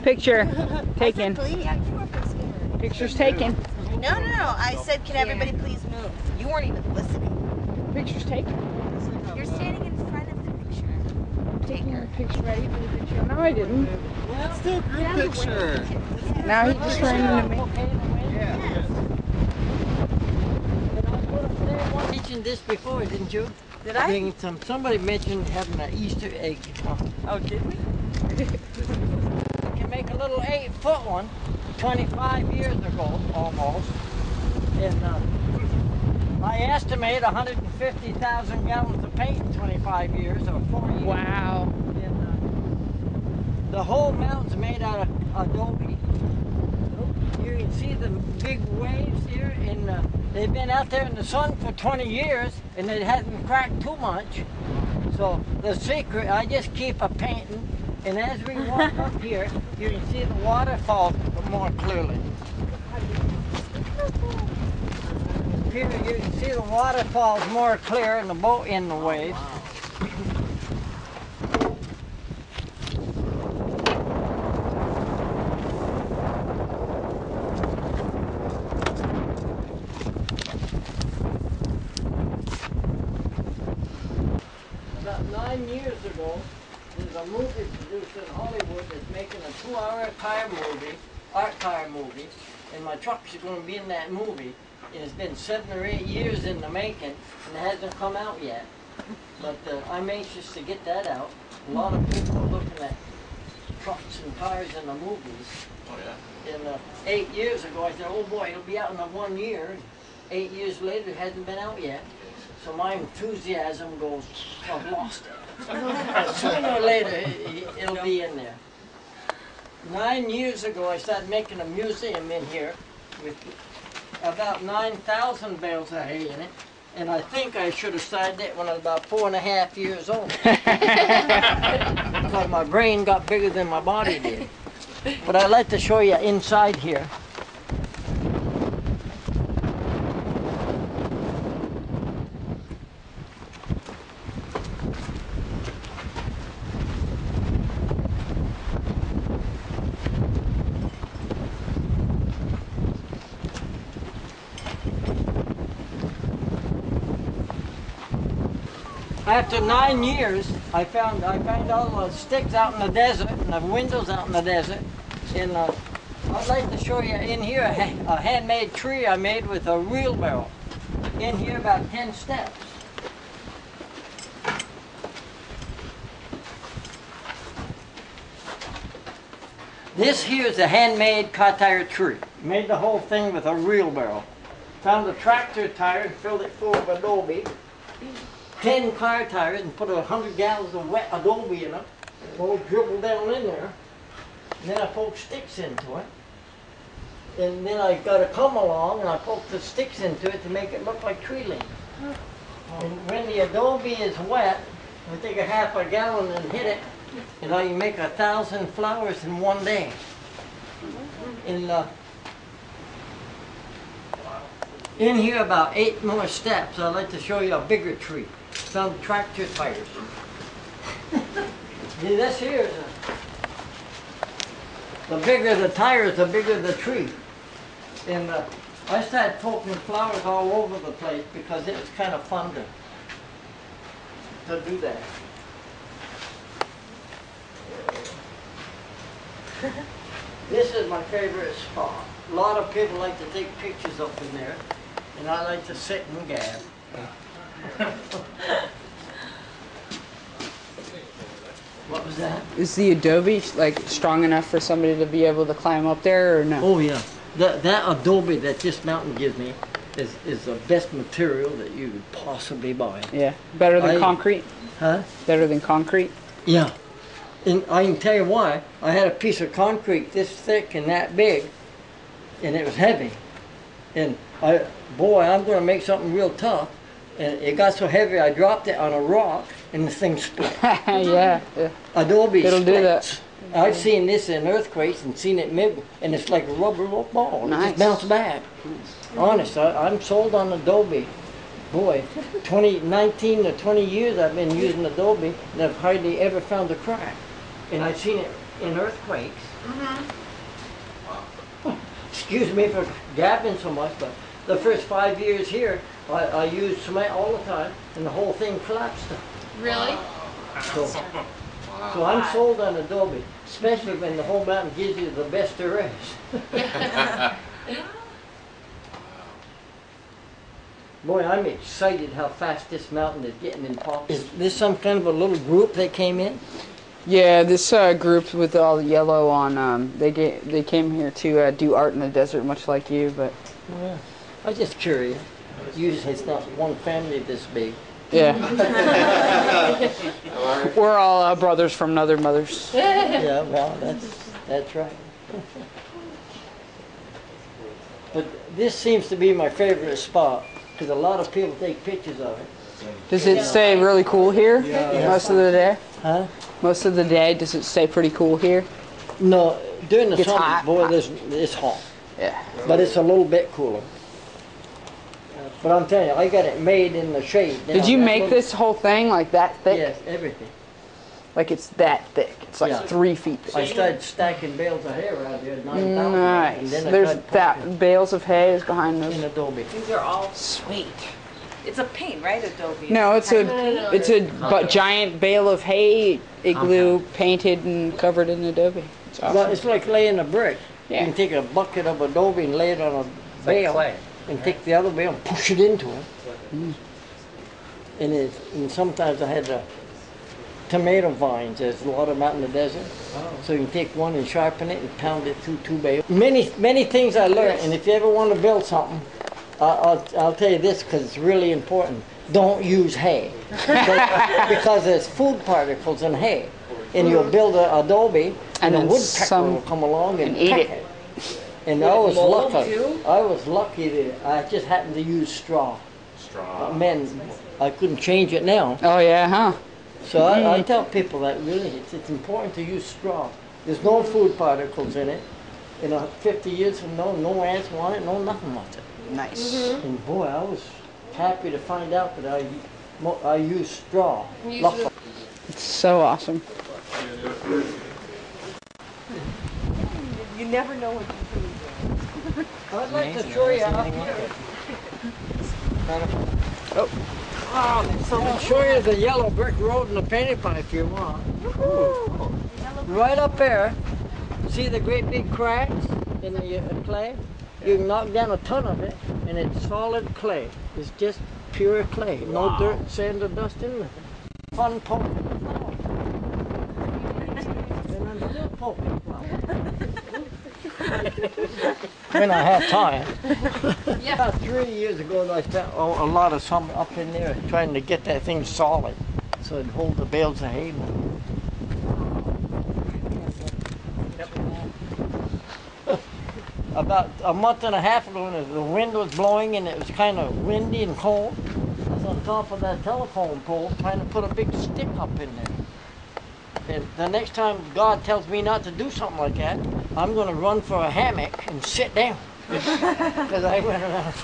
Picture taken. Pictures taken. No. I said, can everybody please move? You weren't even listening. Pictures taken. You're standing in front of the picture. Taking a picture. Ready for the picture? No, I didn't. Let's do a group picture. Now he just ran into me. Yeah. I mentioned this before, didn't you? Did I? Somebody mentioned having an Easter egg. Oh, did we? You can make a little 8-foot one 25 years ago, almost. And I estimate 150,000 gallons of paint in 25 years, or 4 years. Wow. And the whole mountain's made out of adobe. You can see the big waves here, and they've been out there in the sun for 20 years, and it hasn't cracked too much. So the secret, I just keep a painting, and as we walk up here, you can see the waterfall more clearly. Here you can see the waterfalls more clear, and the boat in the waves. About 9 years ago, there's a movie producer in Hollywood that's making a 2-hour art tire movie, and my trucks are going to be in that movie. And it's been 7 or 8 years in the making, and it hasn't come out yet. But I'm anxious to get that out. A lot of people are looking at trucks and tires in the movies. Oh yeah. And 8 years ago, I said, oh boy, it'll be out in 1 year. 8 years later, it hasn't been out yet. So my enthusiasm goes, I've lost it. Sooner or later, it'll be in there. 9 years ago, I started making a museum in here with about 9,000 bales of hay in it. And I think I should have started it when I was about 4.5 years old. Because my brain got bigger than my body did. But I'd like to show you inside here. After 9 years, I found all the sticks out in the desert and the windows out in the desert. And I'd like to show you in here a handmade tree I made with a wheelbarrow. In here about 10 steps. This here is a handmade car tire tree. Made the whole thing with a wheelbarrow. Found a tractor tire and filled it full of adobe. 10 car tires and put 100 gallons of wet adobe in it. All dribbled down in there. And then I poked sticks into it. And then I got a comb along and I poked the sticks into it to make it look like tree limbs. And when the adobe is wet, I take a half a gallon and hit it, and I can make 1,000 flowers in 1 day. And in here about 8 more steps, I'd like to show you a bigger tree. Some tractor tires. This here is the bigger the tires, the bigger the tree. And I started poking flowers all over the place because it was kind of fun to do that. This is my favorite spot. A lot of people like to take pictures up in there, and I like to sit and gab. What was that? Is the adobe like strong enough for somebody to be able to climb up there, or no? Oh yeah, that adobe that this mountain gives me is the best material that you could possibly buy. Yeah, better than concrete? Huh? Better than concrete? Yeah, and I can tell you why. I had a piece of concrete this thick and that big, and it was heavy. And I'm going to make something real tough. And it got so heavy, I dropped it on a rock, and the thing split. Yeah. Adobe It'll splits. do that. I've seen this in earthquakes and seen it mid, and it's like a rubber ball. Nice. It just bounced back. Honest, I'm sold on Adobe. Boy, 19 to 20 years I've been using Adobe, and I've hardly ever found a crack. And I've seen it in earthquakes. Excuse me for gabbing so much, but the first 5 years here, I used cement all the time, and the whole thing collapsed. Really? So I'm sold on adobe, especially when the whole mountain gives you the best there is. Boy, I'm excited how fast this mountain is getting in pop. Is this some kind of a little group that came in? Yeah, this group with all the yellow on, they came here to do art in the desert, much like you, but... Yeah. I was just curious. Usually it's not one family this big. Yeah. We're all brothers from other mothers. Yeah, well, that's right. But this seems to be my favorite spot, because a lot of people take pictures of it. Does it stay really cool here most of the day? Huh? Most of the day, does it stay pretty cool here? No, during the It's summer, hot. boy, it's hot. Yeah. But it's a little bit cooler. But I'm telling you, I got it made in the shade. Did you make this whole thing like that thick? Yes, everything. Like it's that thick. It's like Yeah. 3 feet thick. I started stacking bales of hay around there at 9,000. And Nice. then I There's tried that bales of hay is behind in those. adobe. These are all. Sweet. It's a paint, right? Adobe. No, it's a giant bale of hay, igloo, painted and covered in adobe. It's awesome. Well, it's like laying a brick. Yeah. You can take a bucket of adobe and lay it on a bale, and take the other bale and push it into it. And sometimes I had tomato vines. There's a lot of them out in the desert. So you can take one and sharpen it and pound it through 2 bales. Many things I learned, and if you ever want to build something, I'll tell you this because it's really important. Don't use hay. Because there's food particles in hay. And you'll build an adobe and a then woodpecker will come along and eat peck it. And I was mold lucky. too? I was lucky that I just happened to use straw. Straw. Man, I couldn't change it now. Oh yeah, huh? So I tell people that really it's important to use straw. There's no food particles in it. 50 years from now, no ants want it, no nothing wants it. Nice. And boy, I was happy to find out that I use straw. It's so awesome. You never know what you're doing. I'd like to show you up here. So I'll show you the yellow brick road and the painting pie if you want. Right up there, see the great big cracks in the clay? You can knock down a ton of it, and it's solid clay. It's just pure clay. No dirt, sand, or dust in it. Fun poking the flower. And I'm still poking the flower. When I have time. About 3 years ago, I spent a lot of summer up in there trying to get that thing solid so it'd hold the bales of hay more. About a month and a half ago, when the wind was blowing and it was kind of windy and cold, I was on top of that telephone pole trying to put a big stick up in there. And the next time God tells me not to do something like that, I'm going to run for a hammock and sit down. Because I went around.